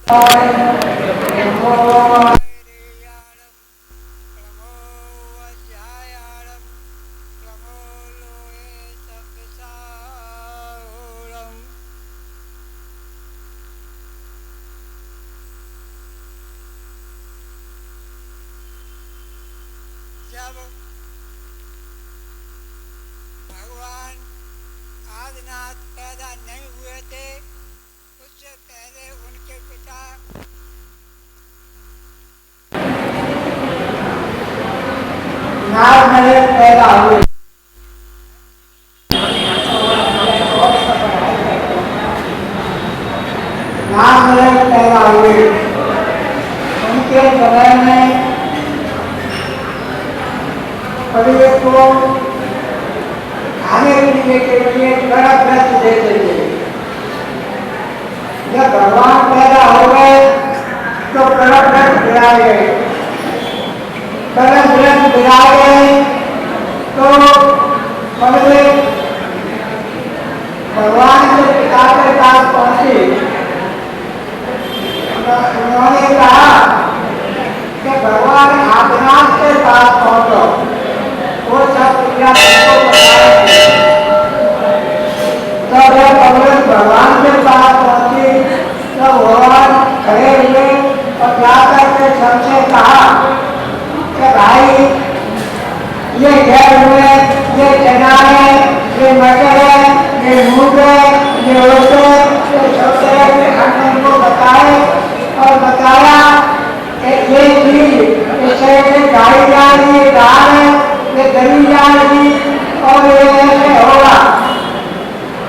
जब भगवान आदिनाथ पैदा नहीं हुए थे उससे पहले उनके पिता नाग नरेश पैदा हुए। नाग नरेश पैदा हुए। उनके समय में परिवेश को खाने पीने के लिए कड़क व्रत देते थे। जब भगवान पैदा हो गए तो कड़क व्रत गिराए गए। कड़क व्रत गिराए गए तो पहले भगवान के पिता के पास पहुंचे। उन्होंने कहा कि भगवान आदिनाथ के पास पहुंचो, वो सब क्रिया तुमको बताएंगे। तो जब भगवान के पास पहुंची तो भगवान खड़े हुए और जाकर के सबसे कहा कि भाई ये घर हुए, ये चना है, ये मटर है, ये मूंग है, ये ओट है, ये सब तरह के अन्न को बताए और बताया कि ये चीज इसे गाड़ी जा रही है, दाल है, ये गली जा रही और ये ऐसे होगा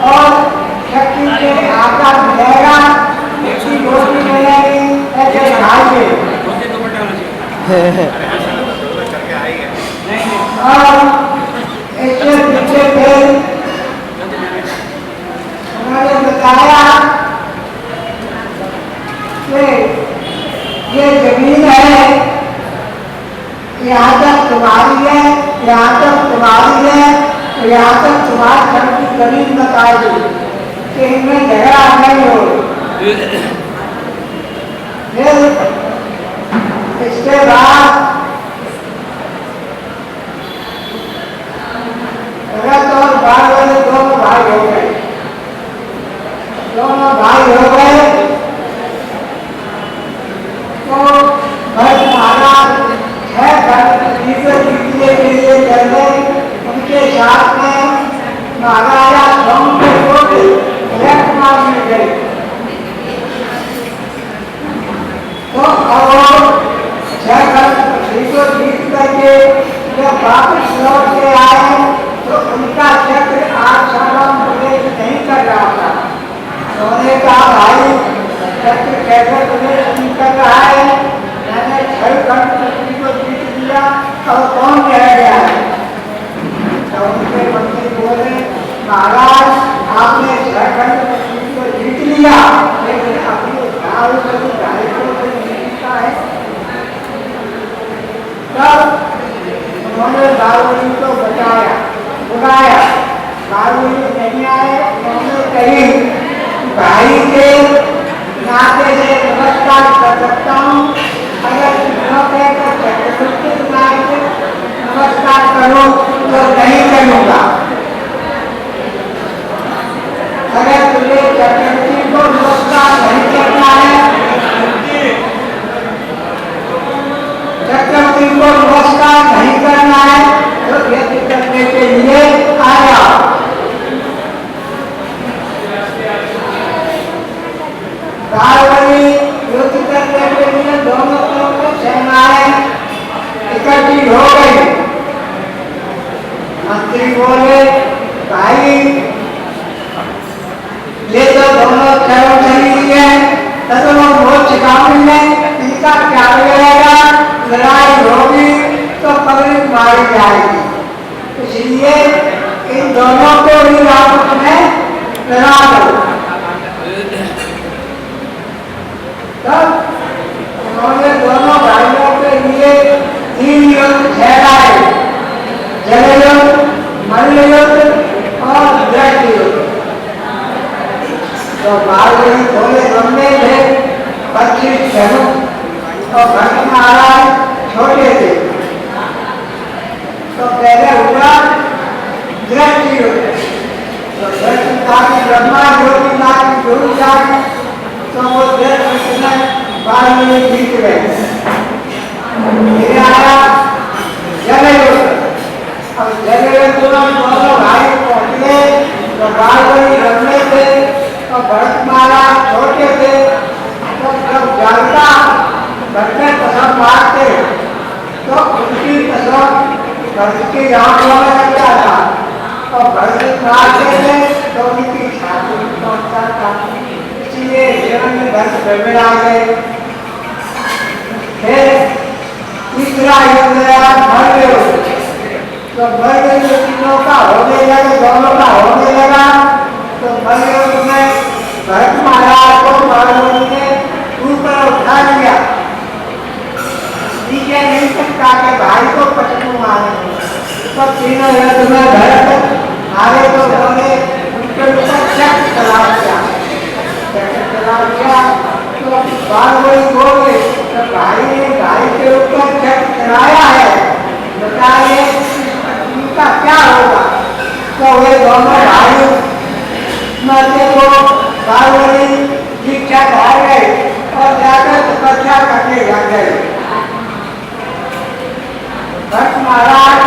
और शक्ति के आटा मिलेगा, अच्छी रोटी मिलेगी, ऐसे खाइए। और इससे पीछे फिर उन्होंने बताया कि ये जमीन है, यहाँ तक तुम्हारी है, यहाँ तक तुम्हारी है, यहाँ तक तुम्हारे घर की जमीन बताएगी कि इनमें झगड़ा नहीं हो। फिर इसके बाद भरत और बाण दोनों भाई हो गए। दोनों भाई हो गए तो भरत महाराज 6 घंटे जीतने के लिए चल गए। उनके साथ में महाराजा सोम के पुत्र कुमार मिल गए। तो अब 6 घंटे जीत करके जब वापस लौट के आए तो उनका चक्र 8 सालों प्रवेश नहीं कर रहा था। उन्होंने कहा भाई चक्र कैसे प्रवेश नहीं कर रहा है, मैंने 6 घंटे को जीत लिया और कौन रह गया है। तो उनके मंत्री बोले महाराज आपने 6 घंटे को जीत लिया लेकिन अपनी भाई को नहीं जीता है। तब उन्होंने बाबूजी को बुलाया। बाबूजी नहीं आए। उन्होंने कही भाई के नाते से नमस्कार कर सकता हूँ, अगर चक्रवर्ती नमस्कार करो तो नहीं करूँगा। अगर तुझे चक्रवर्ती को नमस्कार नहीं करना है, चक्रवर्ती को नमस्कार नहीं करना है तो युद्ध करने के लिए आया। बारहवीं युद्ध करने के लिए दोनों तरफ सेनाएं इकट्ठी हो गई। मंत्री बोले भाई ये तो दोनों चलो चली है, दोनों मोर्च काबिल है, इनका क्या मिलेगा? लड़ाई होगी तो पब्लिक मारी जाएगी, इसलिए इन दोनों को ही आपस में लड़ा दो। तब उन्होंने दोनों भाइयों के लिए 3 युद्ध ठहराए, जल युद्ध, मल्ल युद्ध और दृढ़ युद्ध। तो बारहवीं थोड़े लंबे थे, बच्चे थे तो जब जानता बच्चे कसम मारते तो उनकी कसम भरत की आंखों में लग जाता और भरत मारते थे तो उनकी छाती में पहुंचता था। इसलिए जीवन में भरत में आ गए। फिर तीसरा युद्ध आया भरवेव। तो भरवेव तीनों का होने लगा, दोनों का होने लगा। तो भरवेव में भरत महाराज को महाराज ने ऊपर उठा लिया, नीचे नहीं सकता के भाई को पटकू मारेंगे। तो तीनों युद्ध में भरत हारे तो उन्होंने उनके ऊपर चक्र चला दिया। तो बारहवीं बोले तो भाई ने भाई के ऊपर चक्र चलाया है, बताइए इनका क्या होगा। तो वे दोनों भाई मरते को बारहवीं दीक्षा धार गए और जाकर तपस्या करने लग गए। भरत महाराज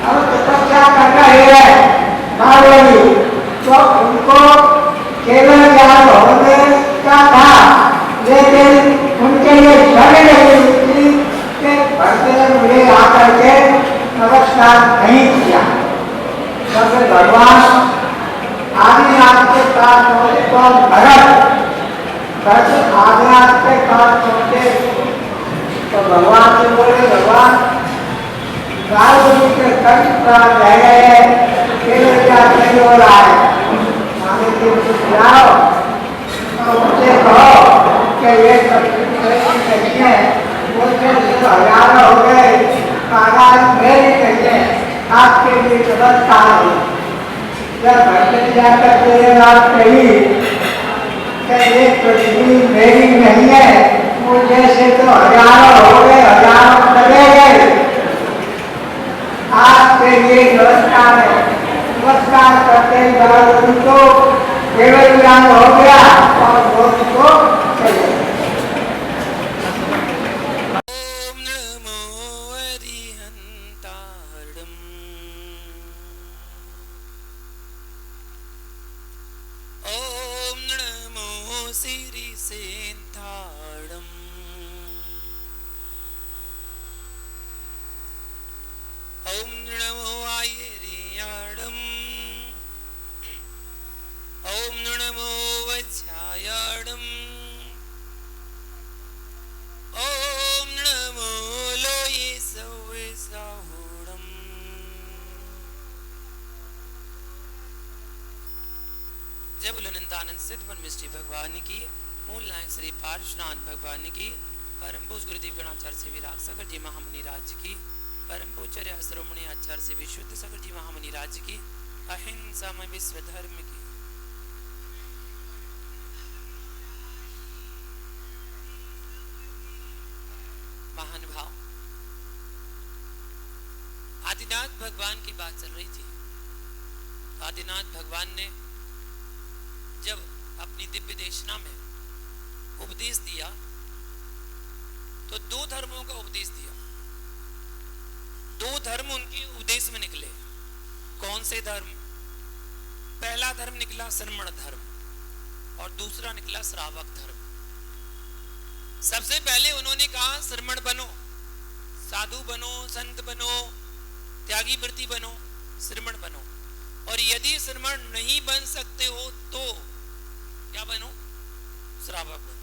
अब तपस्या कर रहे हैं बारहवीं, तो उनको केवल ज्ञान होने का था, लेकिन उनके लिए शरण नहीं थी कि भरत ने मुझे आकर के नमस्कार नहीं किया। तब भगवान आदिनाथ के पास पहुंचे तो भरत आदिनाथ के पास पहुंचे तो भगवान से बोले, भगवान के कष्ट प्राप्त रह गए हैं, केवल क्या नहीं हो रहा है, जाओ और उनसे कहो कि ये नहीं है, वो हजारों हो गए, कागज मेरी नहीं है, आपके लिए व्यवस्था है। जब भरत जाकर तेरे बात कही कि ये पृथ्वी मेरी नहीं है, मुझे से तो हजारों हो गए, हजारों चले गए, आपके लिए व्यवस्था है। नमस्कार करते बाद उनको केवल ज्ञान हो गया और मोक्ष को चले। ओम नमो अरिहंतारम। ओम नमो सिरिसेंतारम। ओम नमो आयरियाडम। ओम नमो वज्रायाडम। ओम नमो लोये सविसाहुडम। जय बोलो नंदानंद सिद्ध परमेष्ठी भगवान की। मूल नायक श्री पार्श्वनाथ भगवान की। परम पूज्य गुरुदेव गणाचार्य से विराग सागर जी महामुनि राज्य की। परम पूज्य श्रोमणी आचार्य से विशुद्ध सागर जी महामुनि राज्य की। अहिंसा में विश्व धर्म की। महानुभाव, आदिनाथ भगवान की बात चल रही थी। आदिनाथ भगवान ने जब अपनी दिव्य देशना में उपदेश दिया तो दो धर्मों का उपदेश दिया। दो धर्म उनके उपदेश में निकले। कौन से धर्म? पहला धर्म निकला श्रमण धर्म और दूसरा निकला श्रावक धर्म। सबसे पहले उन्होंने कहा श्रमण बनो, साधु बनो, संत बनो, त्यागी वृत्ति बनो, श्रमण बनो। और यदि श्रमण नहीं बन सकते हो तो क्या बनो? श्रावक बनो।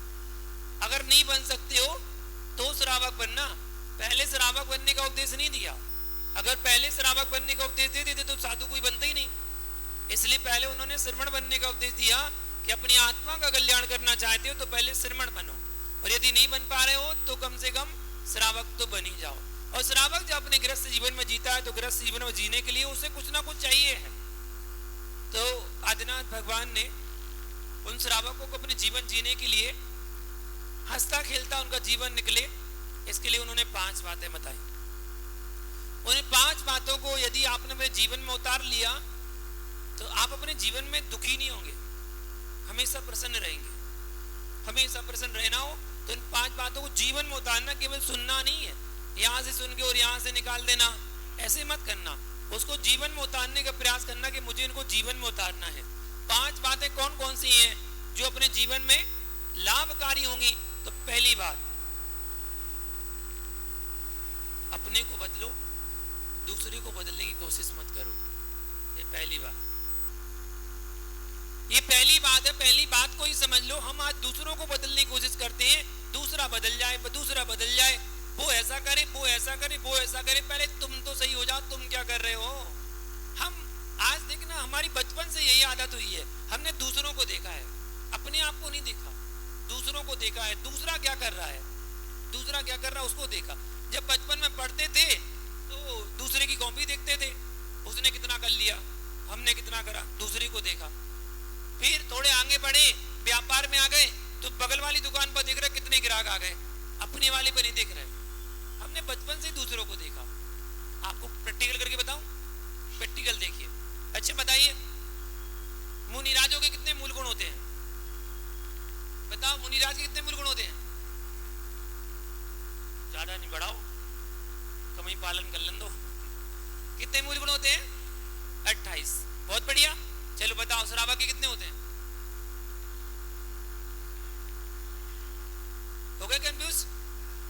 अगर नहीं बन सकते हो तो श्रावक बनना। पहले श्रावक बनने का उपदेश नहीं दिया। अगर पहले श्रावक बनने का उपदेश दे देते तो साधु कोई बनता ही नहीं। इसलिए पहले उन्होंने श्रमण बनने का उपदेश दिया कि अपनी आत्मा का कल्याण करना चाहते हो तो पहले श्रमण बनो, और यदि नहीं बन पा रहे हो तो कम से कम श्रावक तो बन ही जाओ। और श्रावक जब अपने गृहस्थ जीवन में जीता है तो गृहस्थ जीवन में जीने के लिए उसे कुछ ना कुछ चाहिए है। तो आदिनाथ भगवान ने उन श्रावकों को अपने जीवन जीने के लिए हंसता खेलता उनका जीवन निकले, इसके लिए उन्होंने 5 बातें बताई। उन्हें 5 बातों को यदि आपने अपने जीवन में उतार लिया तो आप अपने जीवन में दुखी नहीं होंगे, हमेशा प्रसन्न रहेंगे। हमेशा प्रसन्न रहना हो तो इन 5 बातों को जीवन में उतारना। केवल सुनना नहीं है, यहाँ से सुन के और यहाँ से निकाल देना, ऐसे मत करना। उसको जीवन में उतारने का प्रयास करना कि मुझे इनको जीवन में उतारना है। 5 बातें कौन कौन सी हैं? जो अपने जीवन में लाभकारी होंगी। तो पहली बात, अपने को बदलो, दूसरे को बदलने की कोशिश मत करो। ये पहली बात, ये पहली बात है। पहली बात को ही समझ लो। हम आज दूसरों को बदलने की कोशिश करते हैं, दूसरा बदल जाए, दूसरा बदल जाए, वो ऐसा करे, वो ऐसा करे, वो ऐसा करे। पहले तुम तो सही हो जाओ, तुम क्या कर रहे हो। हम आज देखना, हमारी बचपन से यही आदत हुई है। हमने दूसरों को देखा है, अपने आप को नहीं देखा। दूसरों को देखा है, दूसरा क्या कर रहा है, दूसरा क्या कर रहा है उसको देखा। जब बचपन में पढ़ते थे तो दूसरे की कॉपी देखते थे, उसने कितना कर लिया, हमने कितना करा, दूसरे को देखा। फिर थोड़े आगे बढ़े, व्यापार में आ गए तो बगल वाली दुकान पर देख रहे कितने ग्राहक आ गए, अपने वाले पर नहीं देख रहे। हमने बचपन से दूसरों को देखा। आपको प्रैक्टिकल करके बताऊं? प्रैक्टिकल देखिए। अच्छा बताइए, मुनिराजों के कितने मूल गुण होते हैं? बताओ, मुनिराज के कितने मूल गुण होते हैं? ज्यादा नहीं बढ़ाओ, कमी पालन कर लो। कितने मूल गुण होते हैं? 28। बहुत बढ़िया। चलो बताओ, श्रावक के कितने होते हैं? हो गए कंफ्यूज?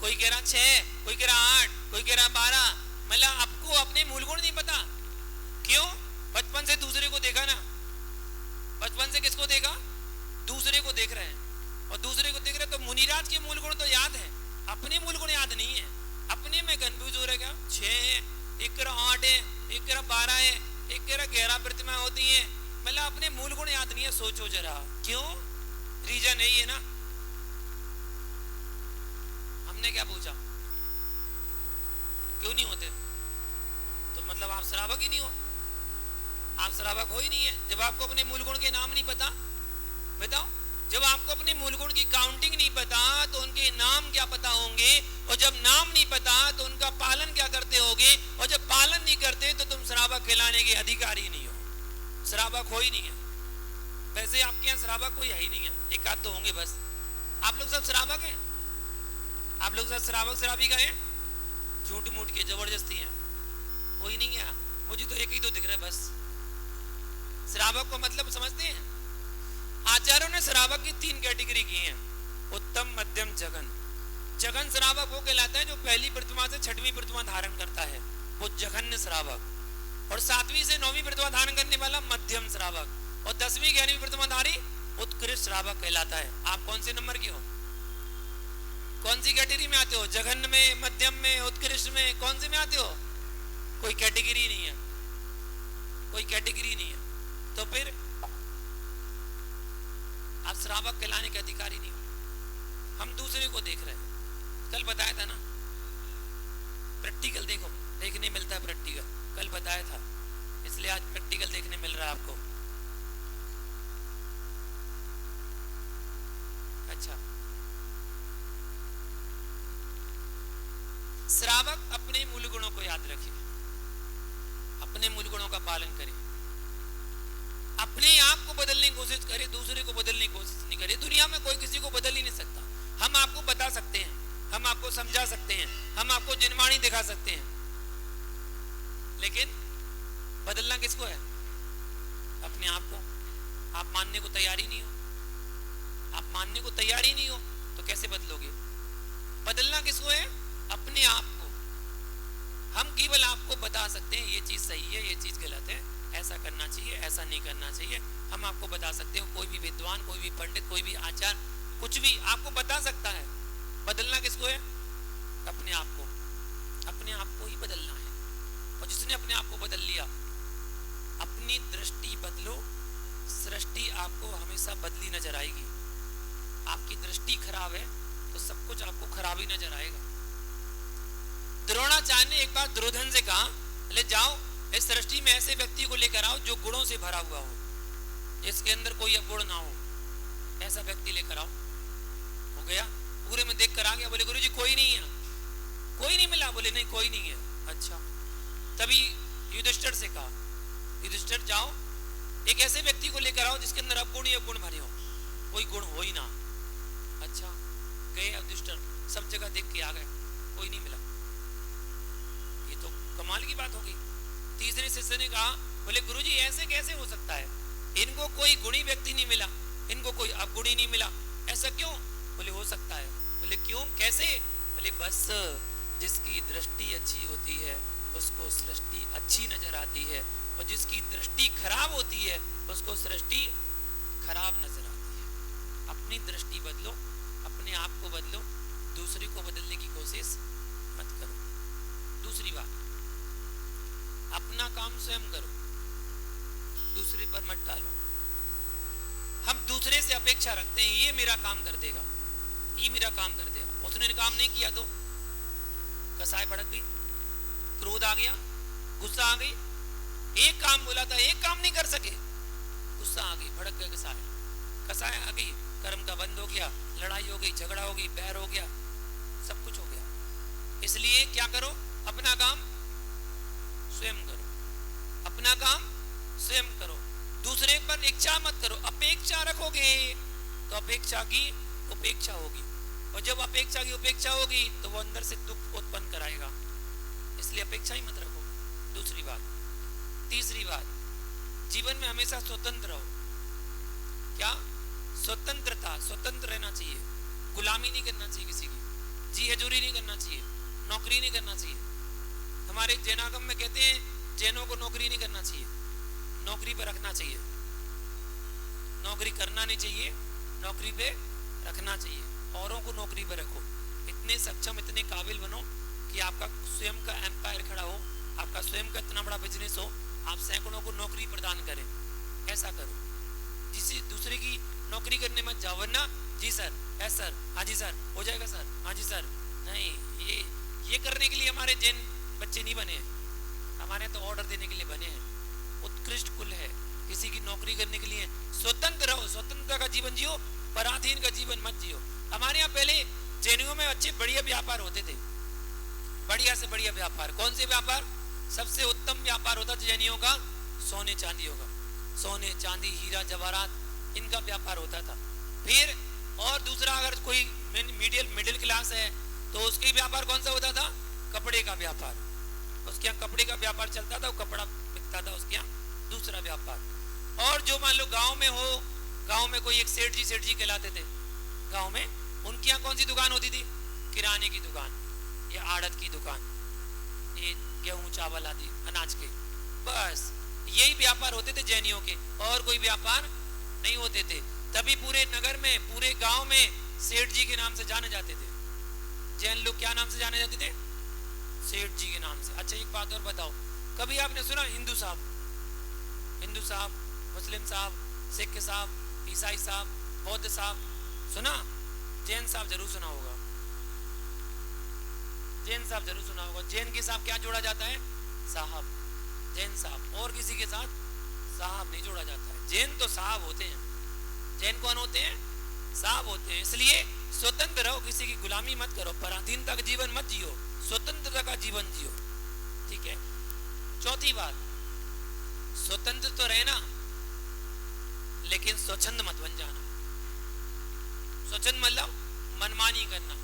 कोई कह रहा 6, कोई कह रहा 8, कोई कह रहा 12। मतलब आपको अपने मूल गुण नहीं पता। क्यों? बचपन से दूसरे को देखा ना। बचपन से किसको देखा? दूसरे को देख रहे हैं, और दूसरे को देख रहे हैं। तो मुनिराज के मूल गुण तो याद है, अपने मूल गुण याद नहीं है। अपने में कंफ्यूज हो रहे, क्या 6, एक कह रहा 8 है, एक कह रहा 12 है, एक कह रहा 11 प्रतिमा होती है। मतलब अपने मूल गुण याद नहीं है। सोचो जरा, क्यों? रीजन यही है ना। हमने क्या पूछा, क्यों नहीं होते? तो मतलब आप श्रावक ही नहीं हो, आप श्रावक हो ही नहीं है। जब आपको अपने मूल गुण के नाम नहीं पता, बताओ, जब आपको अपने मूल गुण की काउंटिंग नहीं पता तो उनके नाम क्या पता होंगे, और जब नाम नहीं पता तो उनका पालन क्या करते होगे, और जब पालन नहीं करते तो तुम श्रावक कहलाने के अधिकारी नहीं हो, श्रावक हो ही नहीं है। वैसे आपके यहाँ श्रावक कोई है ही नहीं है, एक आध तो होंगे बस। आप लोग सब श्रावक हैं? आप लोग सब श्रावक श्रावी का है? झूठ मूठ के जबरदस्ती है, कोई नहीं है। मुझे तो एक ही तो दिख रहा है बस। श्रावक को मतलब समझते हैं? आचार्यों ने श्रावक की 3 कैटेगरी की हैं, उत्तम, मध्यम, जघन। जघन श्रावक वो कहलाता है जो पहली प्रतिमा से 6वीं प्रतिमा धारण करता है, वो जघन्य श्रावक। और 7वीं से 9वीं प्रतिमा धारण करने वाला मध्यम श्रावक, और 10वीं 11वीं प्रतिमा धारी उत्कृष्ट श्रावक कहलाता है। आप कौन से नंबर के हो? कौन सी कैटेगरी में आते हो? जघन्य में, मध्यम में, उत्कृष्ट में? कौन से में आते हो? कोई कैटेगरी नहीं है, कोई कैटेगरी नहीं है। तो फिर आप श्रावक कहलाने के अधिकारी नहीं हो। हम दूसरे को देख रहे हैं। कल बताया था ना, प्रैक्टिकल देखो, देखने मिलता है प्रैक्टिकल। कल बताया था, इसलिए आज प्रैक्टिकल देखने मिल रहा है आपको। अच्छा, श्रावक अपने मूल गुणों को याद रखे, अपने मूल गुणों का पालन करे, अपने आप को बदलने की कोशिश करे, दूसरे को बदलने की कोशिश नहीं करे। दुनिया में कोई किसी को बदल ही नहीं सकता। हम आपको बता सकते हैं, हम आपको समझा सकते हैं, हम आपको जिनवाणी दिखा सकते हैं, लेकिन बदलना किसको है? अपने आप को। आप मानने को तैयार ही नहीं हो, आप मानने को तैयार ही नहीं हो तो कैसे बदलोगे? बदलना किसको है? अपने आप को। हम केवल आपको बता सकते हैं ये चीज सही है, ये चीज गलत है, ऐसा करना चाहिए, ऐसा नहीं करना चाहिए। हम आपको बता सकते हैं। कोई भी विद्वान, कोई भी पंडित, कोई भी आचार्य, कुछ भी आपको बता सकता है। बदलना किसको है? अपने आप को। अपने आप को ही बदलना है। और जिसने अपने आप को बदल लिया, अपनी दृष्टि बदलो, सृष्टि आपको हमेशा बदली नजर आएगी। आपकी दृष्टि खराब है तो सब कुछ आपको खराब ही नजर आएगा। द्रोणाचार्य ने एक बार दुर्योधन से कहा, ले जाओ इस सृष्टि में ऐसे व्यक्ति को लेकर आओ जो गुणों से भरा हुआ हो, जिसके अंदर कोई अवगुण ना हो, ऐसा व्यक्ति लेकर आओ। हो गया, पूरे में देख कर आ गया। बोले गुरुजी कोई नहीं है, कोई नहीं मिला। बोले नहीं कोई नहीं है। अच्छा, तभी युधिष्ठिर से कहा, युधिष्ठिर जाओ एक ऐसे व्यक्ति को लेकर आओ जिसके अंदर अवगुण ही अवगुण भरे हो, कोई गुण हो ही ना। अच्छा, गए युधिष्ठिर, सब जगह देख के आ गए, कोई नहीं मिला। ये तो कमाल की बात हो गई। तीसरे शिष्य ने कहा, बोले गुरुजी ऐसे कैसे हो सकता है, इनको कोई गुणी व्यक्ति नहीं मिला, इनको कोई अवगुण ही नहीं मिला। ऐसा क्यों? बोले हो सकता है। बोले क्यों, कैसे? बोले बस जिसकी दृष्टि अच्छी होती है उसको सृष्टि अच्छी नजर आती है, और जिसकी दृष्टि खराब होती है उसको सृष्टि खराब नजर आती है। अपनी दृष्टि बदलो, अपने आप को बदलो, दूसरे को बदलने की कोशिश मत करो। दूसरी बात, अपना काम स्वयं करो, दूसरे पर मत डालो। हम दूसरे से अपेक्षा रखते हैं ये मेरा काम कर देगा, ये मेरा काम कर देगा। उसने काम नहीं किया तो कसाय भड़क गई, क्रोध आ गया, गुस्सा आ गई। एक काम बोला था, एक काम नहीं कर सके, गुस्सा आ गई, भड़क गए कसाय, कसाय आ गई, कर्म का बंद हो गया, लड़ाई हो गई, झगड़ा हो गई, बैर हो गया, सब कुछ हो गया। इसलिए क्या करो, अपना काम स्वयं करो, अपना काम स्वयं करो, दूसरे पर इच्छा मत करो। अपेक्षा रखोगे तो अपेक्षा की उपेक्षा होगी, और जब अपेक्षा की उपेक्षा होगी तो वो अंदर से दुख उत्पन्न कराएगा। इसलिए अपेक्षा ही मत रखो। दूसरी बात। तीसरी बात, जीवन में हमेशा स्वतंत्र रहो। क्या? स्वतंत्रता, स्वतंत्र रहना चाहिए, गुलामी नहीं करना चाहिए किसी की, जी हजूरी नहीं करना चाहिए, नौकरी नहीं करना चाहिए। हमारे जैनागम में कहते हैं जैनों को नौकरी नहीं करना चाहिए, नौकरी पे रखना चाहिए। नौकरी करना नहीं चाहिए, नौकरी पे रखना चाहिए। औरों को नौकरी पे रखो, इतने सक्षम, इतने काबिल बनो कि आपका स्वयं का एम्पायर खड़ा हो, आपका स्वयं का इतना बड़ा बिजनेस हो, आप सैकड़ों को नौकरी प्रदान करें। ऐसा करो, किसी दूसरे की नौकरी करने मत जाओ, वरना जी सर, यस सर, हाँ जी सर, हो जाएगा सर, हाँ जी सर। नहीं, ये करने के लिए हमारे जैन बच्चे नहीं बने हैं, हमारे तो ऑर्डर देने के लिए बने हैं। उत्कृष्ट कुल है, किसी की नौकरी करने के लिए। स्वतंत्र रहो, स्वतंत्रता का जीवन जियो, पराधीन का जीवन मत जियो। हमारे यहाँ पहले जैनियों में अच्छे बढ़िया व्यापार होते थे, बढ़िया से बढ़िया व्यापार। कौन से व्यापार? सबसे उत्तम व्यापार होता था जैनियों का सोने चांदियों का, सोने चांदी हीरा जवाहरात, इनका व्यापार होता था। फिर और दूसरा, अगर कोई मिडिल क्लास है तो उसके व्यापार कौन सा होता था? कपड़े का व्यापार, उसके यहाँ कपड़े का व्यापार चलता था, वो कपड़ा बिकता था उसके यहाँ, दूसरा व्यापार। और जो मान लो गांव में हो, गांव में कोई एक सेठ जी कहलाते थे गांव में, उनके यहाँ कौन सी दुकान होती थी? किराने की दुकान या आड़त की दुकान, ये गेहूं चावल आदि अनाज के, बस यही व्यापार होते थे जैनियों के, और कोई व्यापार नहीं होते थे। तभी पूरे नगर में, पूरे गांव में सेठ जी के नाम से जाने जाते थे। जैन लोग क्या नाम से जाने जाते थे? सेठ जी के नाम से। अच्छा, एक बात और बताओ, कभी आपने सुना हिंदू साहब, हिंदू साहब, मुस्लिम साहब, सिख साहब, ईसाई साहब, बौद्ध साहब सुना? जैन साहब जरूर सुना होगा, जैन साहब जरूर सुना होगा। जैन के साथ क्या जोड़ा जाता है? साहब, जैन साहब, और किसी के साथ साहब नहीं जोड़ा जाता है। जैन तो साहब होते हैं। जैन कौन होते हैं? साहब होते हैं। इसलिए स्वतंत्र रहो, किसी की गुलामी मत करो, पराधीनता का जीवन मत जियो, स्वतंत्रता का जीवन जियो। ठीक है। चौथी बात, स्वतंत्र तो रहना, लेकिन स्वच्छंद मत बन जाना। स्वच्छंद मतलब मनमानी करना,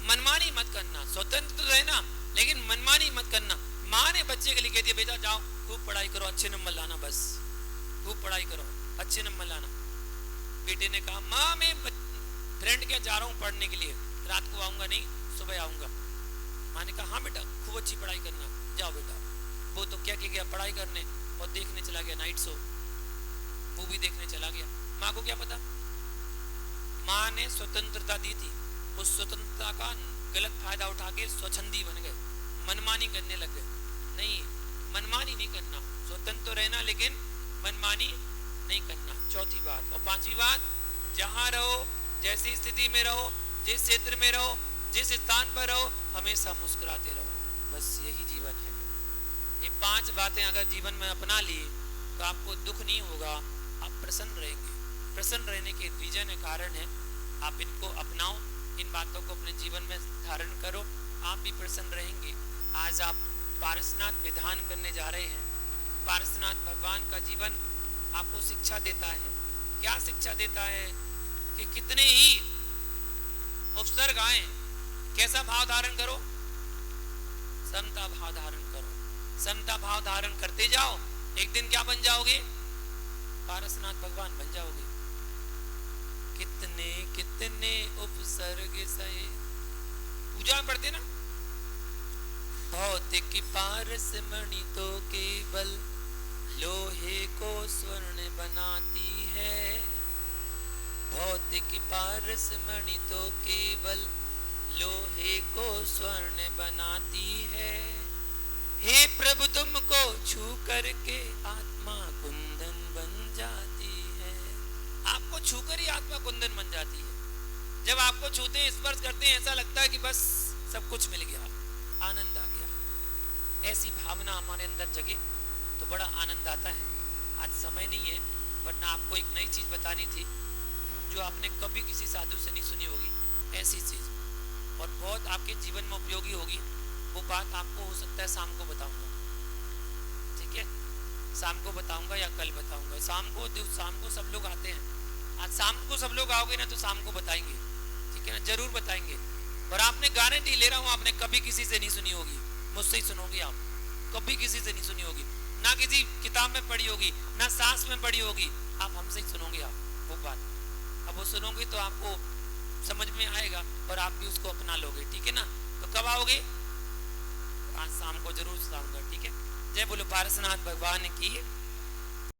मनमानी मत करना। स्वतंत्र तो रहना, लेकिन मनमानी मत करना। माँ ने बच्चे के लिए कह दिया, बेटा जाओ खूब पढ़ाई करो, अच्छे नंबर लाना, बस खूब पढ़ाई करो, अच्छे नंबर लाना। बेटे ने कहा, माँ मैं फ्रेंड के जा रहा हूँ पढ़ने के लिए, रात को आऊँगा नहीं, सुबह आऊँगा। माँ ने कहा, हाँ बेटा खूब अच्छी पढ़ाई करना, जाओ बेटा। वो तो क्या गया पढ़ाई करने, और देखने चला गया नाइट शो, मूवी देखने चला गया। माँ को क्या पता? माँ ने स्वतंत्रता दी थी, उस स्वतंत्रता का गलत फायदा उठा के स्वच्छंदी बन गए, मनमानी करने लग गए। नहीं, मनमानी नहीं करना, स्वतंत्र तो रहना, लेकिन मनमानी नहीं करना। चौथी बात। और पांचवी बात, जहां रहो, जैसी स्थिति में रहो, जिस क्षेत्र में रहो, जिस स्थान पर रहो, हमेशा मुस्कुराते रहो, बस यही जीवन है। ये 5 बातें अगर जीवन में अपना ली तो आपको दुख नहीं होगा, आप प्रसन्न रहेंगे। प्रसन्न रहने के रीजन है, कारण है, आप इनको अपनाओ, इन बातों को अपने जीवन में धारण करो, आप भी प्रसन्न रहेंगे। आज आप पारसनाथ विधान करने जा रहे हैं। पारसनाथ भगवान का जीवन आपको शिक्षा देता है। क्या शिक्षा देता है? कि कितने ही उपसर्ग आए, कैसा भाव धारण करो? समता भाव धारण करो। समता भाव धारण करते जाओ, एक दिन क्या बन जाओगे? पारसनाथ भगवान बन जाओगे। कितने कितने उपसर्ग सहे। पूजा में पढ़ते ना, भौतिक पारस मणि तो केवल लोहे को स्वर्ण बनाती है। भौतिक पारस मणि तो केवल लोहे को स्वर्ण बनाती है। हे प्रभु तुमको छू करके आत्मा कुंदन बन जाती है। आपको छूकर ही आत्मा कुंदन बन जाती है। जब आपको छूते हैं, स्पर्श करते हैं, ऐसा लगता है कि बस सब कुछ मिल गया, आनंद आ गया। ऐसी भावना हमारे अंदर जगे तो बड़ा आनंद आता है। आज समय नहीं है, वरना आपको एक नई चीज बतानी थी जो आपने कभी किसी साधु से नहीं सुनी होगी। ऐसी चीज और बहुत आपके जीवन में उपयोगी होगी। वो बात आपको हो सकता है शाम को बताऊंगा, ठीक है? शाम को बताऊंगा या कल बताऊंगा। शाम को सब लोग आते हैं। आज शाम को सब लोग आओगे ना तो शाम को बताएंगे, ठीक है ना? जरूर बताएंगे। और आपने गारंटी ले रहा हूं, आपने कभी किसी से नहीं सुनी होगी, मुझसे ही सुनोगी आप। कभी किसी से नहीं सुनी होगी, ना किसी किताब में पढ़ी होगी, ना सांस में पढ़ी होगी, आप हमसे ही सुनोगे आप वो बात। अब वो सुनोगे तो आपको समझ में आएगा और आप भी उसको अपना लोगे, ठीक है ना? तो कब आओगे? आज शाम को जरूर सुनाऊंगा, ठीक है? जय बोलो पारसनाथ भगवान की।